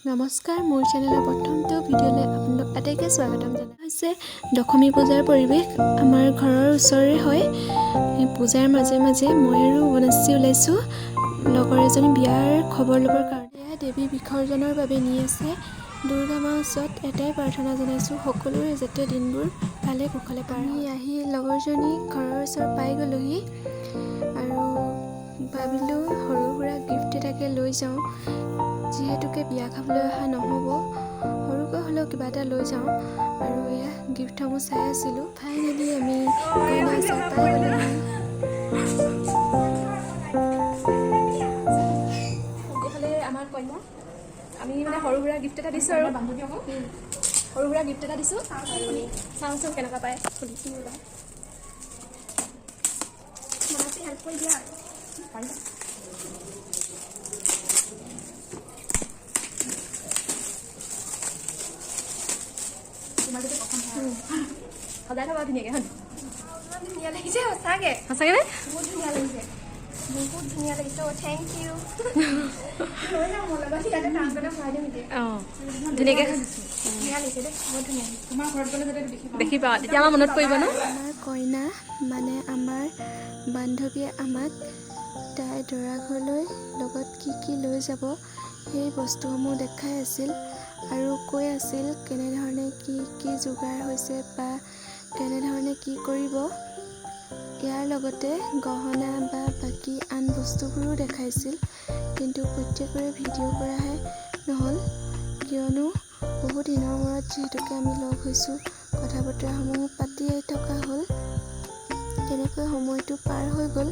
নমস্কাৰ, মোৰ চেনেলৰ প্ৰথমটো ভিডিঅ'লৈ আপোনালোক আটাইকে স্বাগতম জনাই হৈছে দশমী পূজাৰ পৰিৱেশ আমাৰ ঘৰৰ ওচৰৰে হয়। পূজাৰ মাজে মাজে মই আৰু বনশ্ৰী ওলাইছোঁ লগৰ এজনী বিয়াৰ খবৰ ল'বৰ কাৰণে। এয়া দেৱী বিসৰ্জনৰ বাবে নি আছে। দুৰ্গা মাৰ ওচৰত এটাই প্ৰাৰ্থনা জনাইছোঁ, সকলোৰে যাতে দিনবোৰ ভালে কুশলে পাৰ হয়। আহি লগৰজনী ঘৰৰ ওচৰত পাই গ'লোহি আৰু ভাবিলোঁ সৰু সুৰা গিফ্ট এটাকে লৈ যাওঁ। যিহেতুকে বিয়া খাবলৈ অহা নহ'ব, সৰুকৈ হ'লেও কিবা এটা লৈ যাওঁ আৰু এয়া গিফ্টসমূহ চাই আছিলোঁ। ফাইনেলি আমি কইনা ওচৰত পাই গ'লোহি। আমাৰ কইনা আমি মানে সৰু সুৰা গিফ্ট এটা দিছোঁ আৰু সৰু সুৰা গিফ্ট এটা দিছোঁ। চাওঁচোন কেনেকুৱা পায় খুলি হেল্প কৰি দিয়া আৰু সজাই থবা ধুনীয়াকৈ হয়। ধুনীয়া লাগিছে সঁচাকে সঁচাকৈ নে? বহুত ধুনীয়া লাগিছে, বহুত ধুনীয়া লাগিছে। Thank you. অঁ ধুনীয়াকৈ ধুনীয়া লাগিছে দেই, বহুত ধুনীয়া লাগিছে। তোমাৰ ঘৰত গ'লে যাতে দেখি পাওঁ, তেতিয়া আমাৰ মনত পৰিব ন। আমাৰ কইনা মানে আমাৰ বান্ধৱীয়ে আমাক তাই দৰা ঘৰলৈ লগত কি লৈ যাব সেই বস্তুসমূহ দেখাই আছিল আৰু কৈ আছিল কেনেধৰণে কি যোগাৰ হৈছে বা কেনেধৰণে কি কৰিব। ইয়াৰ লগতে গহনা বা বাকী আন বস্তুবোৰো দেখাইছিল, কিন্তু প্ৰত্যেকৰে ভিডিঅ' কৰাহে নহ'ল, কিয়নো বহুত দিনৰ মূৰত যিহেতুকে আমি লগ হৈছোঁ, কথা বতৰাসমূহ পাতিয়ে থকা হ'ল। তেনেকৈ সময়টো পাৰ হৈ গ'ল।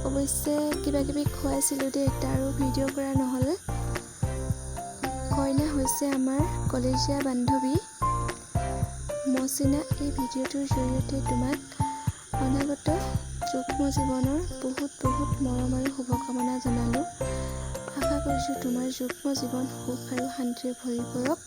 অৱশ্যে কিবাকিবি খুৱাইছিলোঁ দেই, তাৰো ভিডিঅ' কৰা নহ'ল। কইনা হৈছে আমাৰ কলেজীয়া বান্ধৱী মচিনা। এই ভিডিঅ'টোৰ জৰিয়তে তোমাক অনাগত যুগ্ম জীৱনৰ বহুত মৰম আৰু শুভকামনা জনালোঁ। আশা কৰিছোঁ তোমাৰ যুগ্ম জীৱন সুখ আৰু শান্তিৰে ভৰি পৰক।